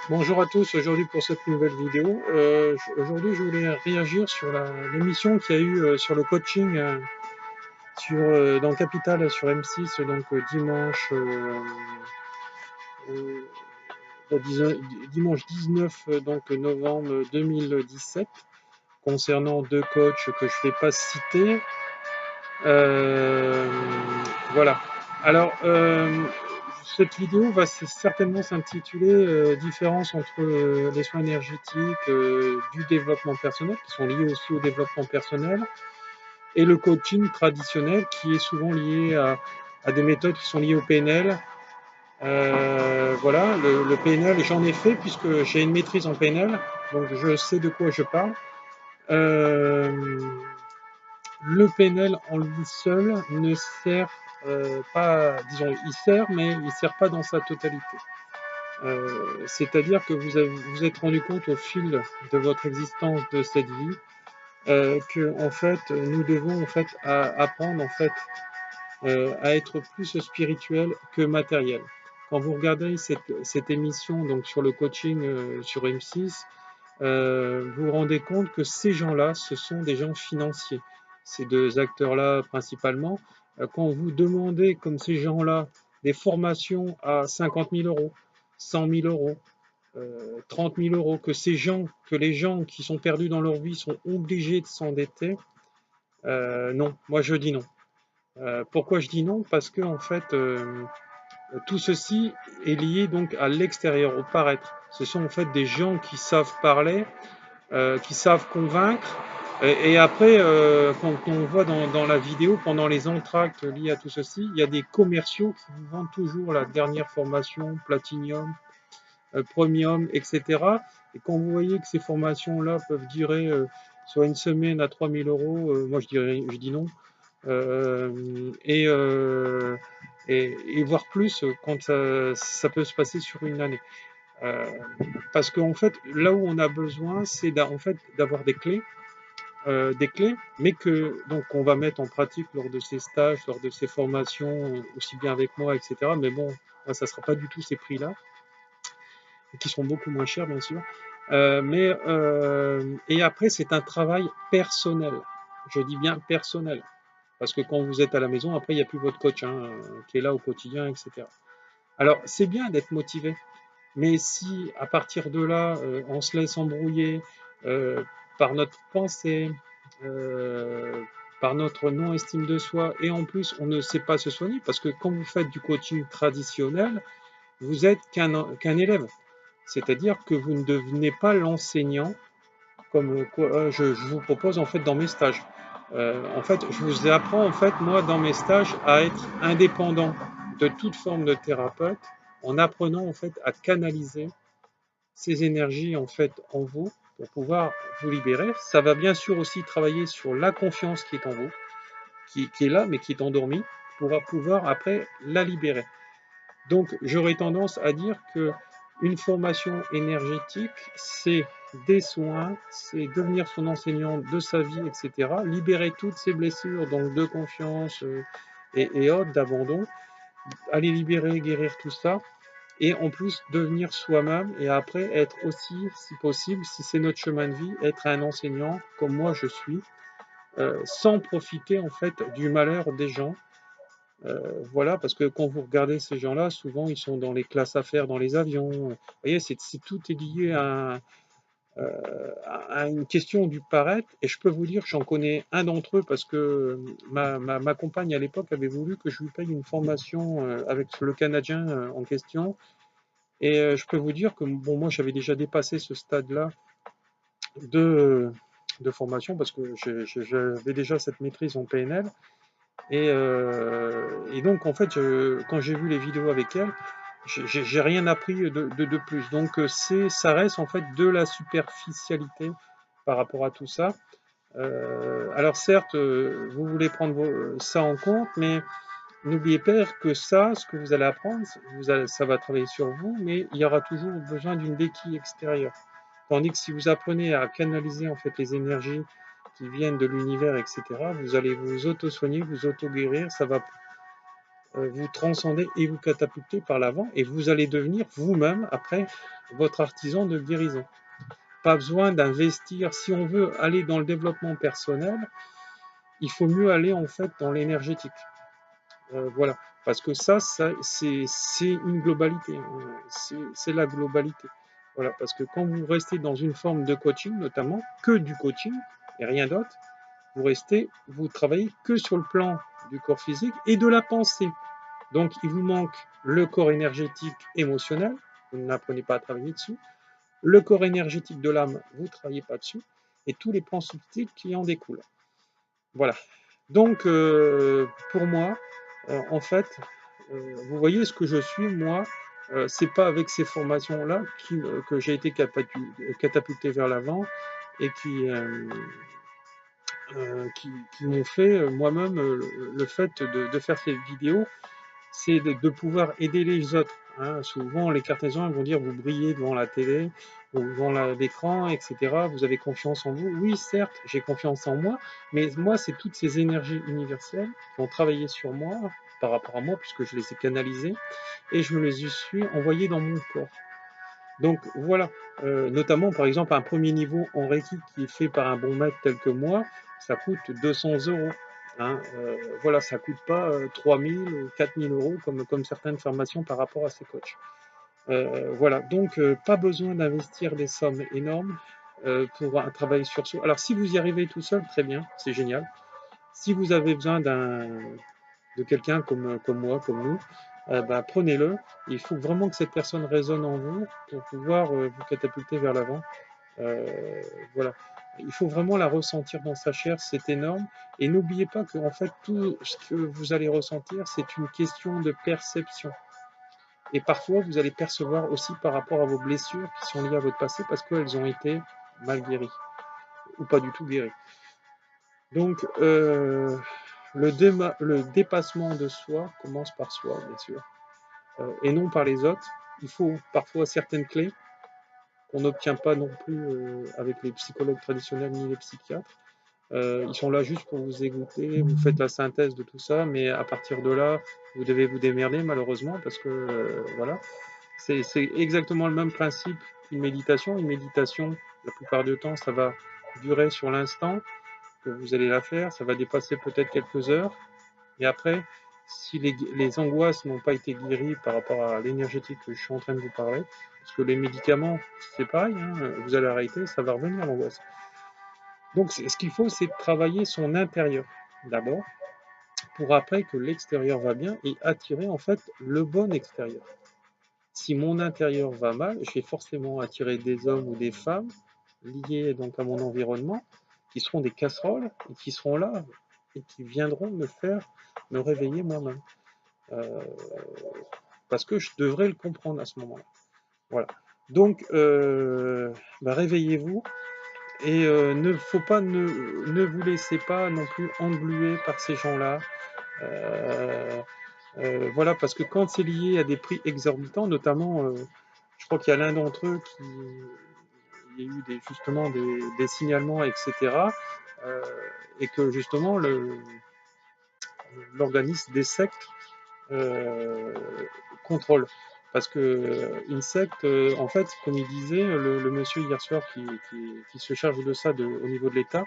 Bonjour à tous, aujourd'hui pour cette nouvelle vidéo, aujourd'hui je voulais réagir sur l'émission qu'il y a eu sur le coaching dans Capital sur M6 donc dimanche, euh, dimanche 19 donc, novembre 2017 concernant deux coachs que je ne vais pas citer. Euh, voilà. Alors, cette vidéo va certainement s'intituler Différence entre les soins énergétiques, du développement personnel, qui sont liés aussi au développement personnel, et le coaching traditionnel, qui est souvent lié à des méthodes qui sont liées au PNL. Voilà, le PNL, j'en ai fait puisque j'ai une maîtrise en PNL, donc je sais de quoi je parle. Le PNL en lui seul ne sert pas, disons, il sert, mais il ne sert pas dans sa totalité. C'est-à-dire que vous êtes rendu compte au fil de votre existence de cette vie que en fait nous devons en fait apprendre en fait à être plus spirituel que matériel. Quand vous regardez cette émission donc sur le coaching sur M6, vous vous rendez compte que ces gens-là, ce sont des gens financiers. Ces deux acteurs-là principalement, quand vous demandez comme ces gens-là des formations à 50 000 euros, 100 000 euros, 30 000 euros, que les gens qui sont perdus dans leur vie sont obligés de s'endetter, non, moi je dis non. Pourquoi je dis non? Parce que en fait, tout ceci est lié donc à l'extérieur, au paraître. Ce sont en fait des gens qui savent parler, qui savent convaincre. Et après, quand on voit dans la vidéo, pendant les entr'actes liés à tout ceci, il y a des commerciaux qui vous vendent toujours la dernière formation, Platinium, Premium, etc. Et quand vous voyez que ces formations-là peuvent durer soit une semaine à 3 000 euros, moi je dis non. Et, voire plus quand ça peut se passer sur une année. Parce qu'en fait, là où on a besoin, c'est en fait, d'avoir des clés, mais que donc on va mettre en pratique lors de ces stages, lors de ces formations, aussi bien avec moi, etc. Mais bon, moi, ça ne sera pas du tout ces prix-là, qui seront beaucoup moins chers, bien sûr. Et après, c'est un travail personnel. Je dis bien personnel. Parce que quand vous êtes à la maison, après, il n'y a plus votre coach qui est là au quotidien, etc. Alors, c'est bien d'être motivé. Mais si à partir de là, on se laisse embrouiller euh, par notre pensée, euh, par notre non-estime de soi, et en plus on ne sait pas se soigner, parce que quand vous faites du coaching traditionnel, vous êtes qu'un élève. C'est-à-dire que vous ne devenez pas l'enseignant, comme quoi je vous propose en fait dans mes stages. En fait, je vous apprends en fait moi dans mes stages à être indépendant de toute forme de thérapeute, en apprenant en fait à canaliser ces énergies en fait en vous pour pouvoir vous libérer. Ça va bien sûr aussi travailler sur la confiance qui est en vous, qui est là mais qui est endormie, pour pouvoir après la libérer. Donc j'aurais tendance à dire que une formation énergétique, c'est des soins, c'est devenir son enseignant de sa vie, etc. Libérer toutes ces blessures, donc de confiance et autres, d'abandon, aller libérer, guérir tout ça, et en plus devenir soi-même et après être aussi, si possible, si c'est notre chemin de vie, être un enseignant comme moi je suis, sans profiter en fait du malheur des gens. Voilà, parce que quand vous regardez ces gens-là, souvent ils sont dans les classes affaires, dans les avions. Vous voyez, tout est lié à une question du paraître. Et je peux vous dire, j'en connais un d'entre eux parce que ma compagne à l'époque avait voulu que je lui paye une formation avec le Canadien en question. Et je peux vous dire que bon, moi j'avais déjà dépassé ce stade-là de, de formation parce que j'avais déjà cette maîtrise en PNL. Et donc en fait, quand j'ai vu les vidéos avec elle, j'ai rien appris de plus. Donc ça reste en fait de la superficialité par rapport à tout ça. Alors certes, vous voulez prendre ça en compte, mais n'oubliez pas que ça, ce que vous allez apprendre, ça va travailler sur vous, mais il y aura toujours besoin d'une béquille extérieure. Tandis que si vous apprenez à canaliser en fait les énergies qui viennent de l'univers, etc., vous allez vous auto-soigner, vous auto-guérir, ça va vous transcendez et vous catapultez par l'avant et vous allez devenir vous-même après votre artisan de guérison. Pas besoin d'investir. Si on veut aller dans le développement personnel, il faut mieux aller en fait dans l'énergétique. Voilà, parce que ça c'est une globalité, hein. C'est la globalité. Voilà, parce que quand vous restez dans une forme de coaching, notamment que du coaching et rien d'autre, vous travaillez que sur le plan du corps physique et de la pensée. Donc, il vous manque le corps énergétique émotionnel, vous n'apprenez pas à travailler dessus. Le corps énergétique de l'âme, vous ne travaillez pas dessus. Et tous les plans subtils qui en découlent. Voilà. Donc, pour moi, en fait, vous voyez ce que je suis, moi, c'est pas avec ces formations-là que j'ai été catapulté vers l'avant et qui m'ont fait moi-même le fait de faire ces vidéos, c'est de pouvoir aider les autres. Hein. Souvent, les cartésiens vont dire vous brillez devant la télé, ou devant l'écran, etc. Vous avez confiance en vous. Oui, certes, j'ai confiance en moi, mais moi, c'est toutes ces énergies universelles qui ont travaillé sur moi par rapport à moi, puisque je les ai canalisées, et je me les suis envoyées dans mon corps. Donc voilà, notamment par exemple un premier niveau en Reiki qui est fait par un bon maître tel que moi, ça coûte 200 euros. Hein, voilà, ça coûte pas 3000 ou 4000 euros comme certaines formations par rapport à ces coachs. Voilà, donc pas besoin d'investir des sommes énormes pour travailler sur soi. Alors si vous y arrivez tout seul, très bien, c'est génial. Si vous avez besoin de quelqu'un comme moi, comme nous, prenez-le. Il faut vraiment que cette personne résonne en vous pour pouvoir vous catapulter vers l'avant. Voilà. Il faut vraiment la ressentir dans sa chair, c'est énorme. Et n'oubliez pas que en fait, tout ce que vous allez ressentir, c'est une question de perception. Et parfois, vous allez percevoir aussi par rapport à vos blessures qui sont liées à votre passé parce qu'elles ont été mal guéries ou pas du tout guéries. Donc, le dépassement de soi commence par soi, bien sûr, et non par les autres. Il faut parfois certaines clés qu'on n'obtient pas non plus avec les psychologues traditionnels ni les psychiatres. Ils sont là juste pour vous écouter, vous faites la synthèse de tout ça, mais à partir de là, vous devez vous démerder malheureusement parce que voilà, c'est exactement le même principe qu'une méditation. Une méditation, la plupart du temps, ça va durer sur l'instant que vous allez la faire, ça va dépasser peut-être quelques heures, et après, si les angoisses n'ont pas été guéries par rapport à l'énergétique que je suis en train de vous parler, parce que les médicaments, c'est pareil, hein, vous allez arrêter, ça va revenir l'angoisse. Donc ce qu'il faut, c'est travailler son intérieur d'abord, pour après que l'extérieur va bien et attirer en fait le bon extérieur. Si mon intérieur va mal, je vais forcément attirer des hommes ou des femmes liés donc à mon environnement, qui seront des casseroles et qui seront là et qui viendront me réveiller moi-même. Parce que je devrais le comprendre à ce moment-là. Voilà. Donc, réveillez-vous et ne vous laissez pas non plus engluer par ces gens-là. Voilà, parce que quand c'est lié à des prix exorbitants, notamment, je crois qu'il y a l'un d'entre eux qui il y a eu justement des signalements, etc. Et que justement l'organisme des sectes contrôle. Parce que une secte, en fait, comme il disait le monsieur hier soir qui se charge de ça au niveau de l'État,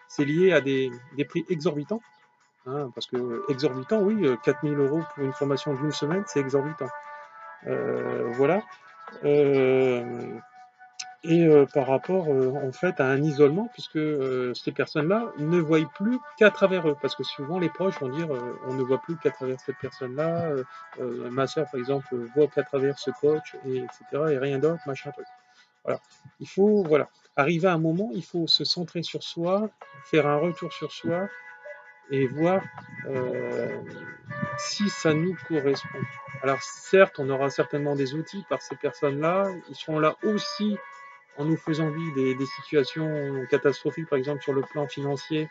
c'est lié à des prix exorbitants. Hein, parce que exorbitant, oui, 4000 euros pour une formation d'une semaine, c'est exorbitant. Voilà. Et par rapport en fait à un isolement, puisque ces personnes-là ne voient plus qu'à travers eux, parce que souvent les proches vont dire on ne voit plus qu'à travers cette personne-là, ma soeur par exemple voit qu'à travers ce coach, et, etc. et rien d'autre, machin truc. Voilà. Il faut arriver à un moment, il faut se centrer sur soi, faire un retour sur soi et voir si ça nous correspond. Alors certes, on aura certainement des outils par ces personnes-là, ils seront là aussi en nous faisant vivre des situations catastrophiques, par exemple sur le plan financier,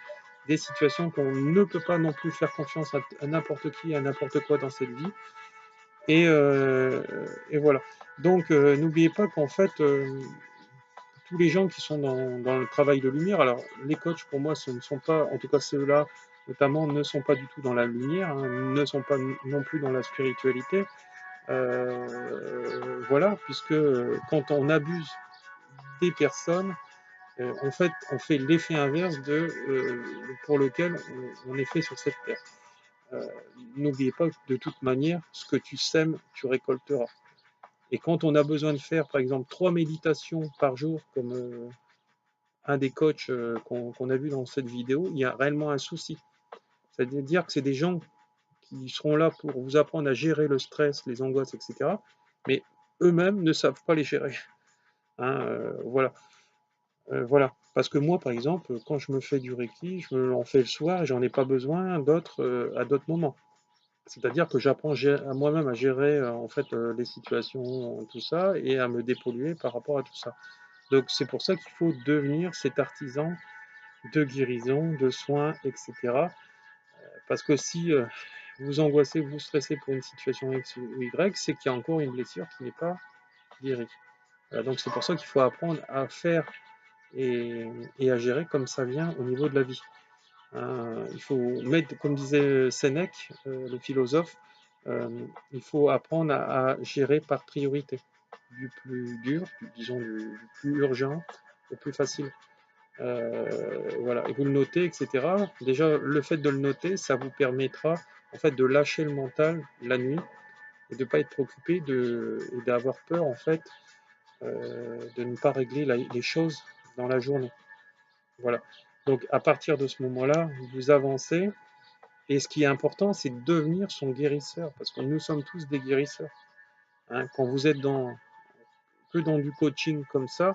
des situations qu'on ne peut pas non plus faire confiance à n'importe qui, à n'importe quoi dans cette vie. Et voilà. Donc n'oubliez pas qu'en fait, tous les gens qui sont dans le travail de lumière, alors les coachs pour moi ce ne sont pas, en tout cas ceux-là, notamment, ne sont pas du tout dans la lumière, hein, ne sont pas non plus dans la spiritualité. Voilà, puisque quand on abuse des personnes, en fait, on fait l'effet inverse pour lequel on est fait sur cette terre. N'oubliez pas que de toute manière, ce que tu sèmes, tu récolteras. Et quand on a besoin de faire, par exemple, 3 méditations par jour, comme un des coachs qu'on a vu dans cette vidéo, il y a réellement un souci. C'est-à-dire que c'est des gens qui seront là pour vous apprendre à gérer le stress, les angoisses, etc. Mais eux-mêmes ne savent pas les gérer. Hein, voilà. Voilà. Parce que moi, par exemple, quand je me fais du Reiki, je me l'en fais le soir et j'en ai pas besoin d'autres à d'autres moments. C'est-à-dire que j'apprends à moi-même à gérer en fait les situations, tout ça, et à me dépolluer par rapport à tout ça. Donc c'est pour ça qu'il faut devenir cet artisan de guérison, de soins, etc. Parce que si vous angoissez, vous stressez pour une situation X ou Y, c'est qu'il y a encore une blessure qui n'est pas guérie. Voilà, donc c'est pour ça qu'il faut apprendre à faire et à gérer comme ça vient au niveau de la vie. Il faut mettre, comme disait Sénèque, le philosophe, il faut apprendre à gérer par priorité, du plus dur, disons du plus urgent au plus facile. Voilà, et vous le notez, etc. Déjà, le fait de le noter, ça vous permettra en fait de lâcher le mental la nuit et de ne pas être préoccupé et d'avoir peur en fait de ne pas régler les choses dans la journée. Voilà. Donc à partir de ce moment-là, vous avancez. Et ce qui est important, c'est de devenir son guérisseur, parce que nous sommes tous des guérisseurs. Hein. Quand vous êtes que dans du coaching comme ça,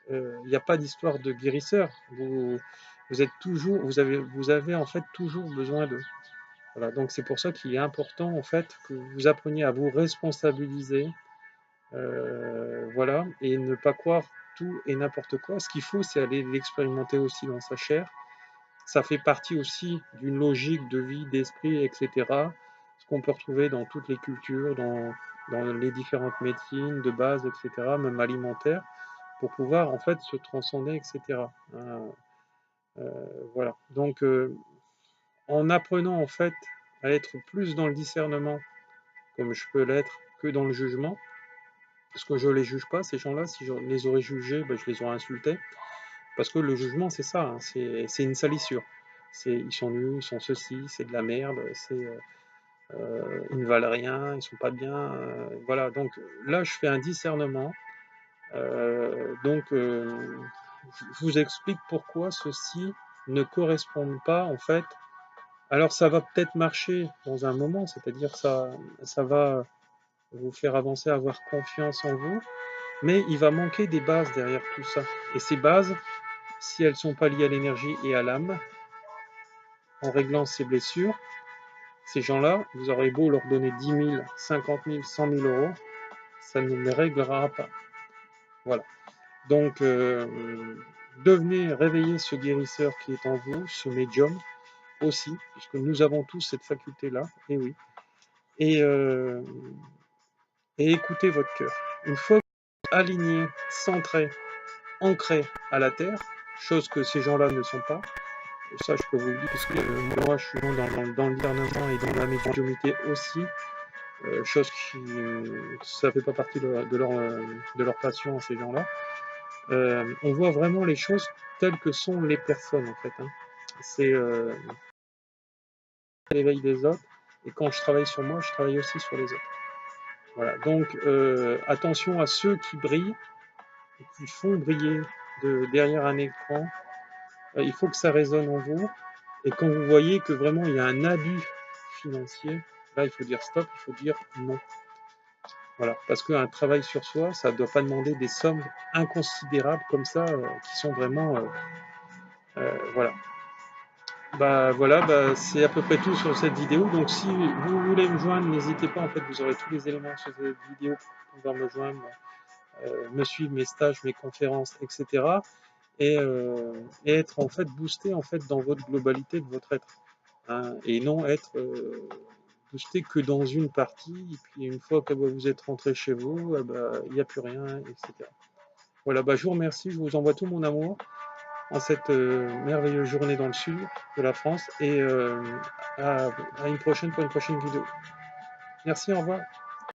il n'y a pas d'histoire de guérisseur. Vous êtes toujours, vous avez en fait toujours besoin d'eux. Voilà. Donc c'est pour ça qu'il est important en fait que vous appreniez à vous responsabiliser, voilà, et ne pas croire tout et n'importe quoi. Ce qu'il faut, c'est aller l'expérimenter aussi dans sa chair. Ça fait partie aussi d'une logique de vie, d'esprit, etc. Ce qu'on peut retrouver dans toutes les cultures, dans les différentes médecines de base, etc., même alimentaires, pour pouvoir en fait se transcender, etc. Voilà. Donc, en apprenant en fait à être plus dans le discernement, comme je peux l'être, que dans le jugement, parce que je ne les juge pas, ces gens-là, si je les aurais jugés, ben, je les aurais insultés. Parce que le jugement, c'est ça, hein, c'est une salissure. Ils sont nuls, ils sont ceci, c'est de la merde, ils ne valent rien, ils sont pas bien. Voilà, donc là, je fais un discernement. Je vous explique pourquoi ceci ne correspond pas, en fait. Alors, ça va peut-être marcher dans un moment, c'est-à-dire ça va vous faire avancer, avoir confiance en vous, mais il va manquer des bases derrière tout ça. Et ces bases, si elles ne sont pas liées à l'énergie et à l'âme, en réglant ces blessures, ces gens-là, vous aurez beau leur donner 10 000, 50 000, 100 000 euros, ça ne les réglera pas. Voilà. Donc, devenez, réveillez ce guérisseur qui est en vous, ce médium aussi, puisque nous avons tous cette faculté-là, et oui. Et, et écoutez votre cœur. Une fois que vous êtes aligné, centré, ancré à la terre, chose que ces gens-là ne sont pas, ça je peux vous le dire, parce que moi je suis dans le discernement et dans la médiumnité aussi, chose qui ça fait pas partie de leur passion à ces gens-là. On voit vraiment les choses telles que sont les personnes en fait. Hein. C'est l'éveil des autres, et quand je travaille sur moi, je travaille aussi sur les autres. Voilà. Donc attention à ceux qui brillent, qui font briller derrière un écran. Il faut que ça résonne en vous. Et quand vous voyez que vraiment il y a un abus financier, là il faut dire stop, il faut dire non. Voilà, parce qu'un travail sur soi, ça ne doit pas demander des sommes inconsidérables comme ça, qui sont vraiment... voilà. Voilà, c'est à peu près tout sur cette vidéo. Donc si vous voulez me joindre, n'hésitez pas, en fait, vous aurez tous les éléments sur cette vidéo pour pouvoir me joindre, me suivre mes stages, mes conférences, etc. Et être en fait boosté en fait dans votre globalité de votre être. Hein, et non être boosté que dans une partie, et puis une fois que vous êtes rentré chez vous, il n'y a plus rien, etc. Voilà, je vous remercie, je vous envoie tout mon amour, en cette merveilleuse journée dans le sud de la France et à une prochaine pour une prochaine vidéo. Merci, au revoir.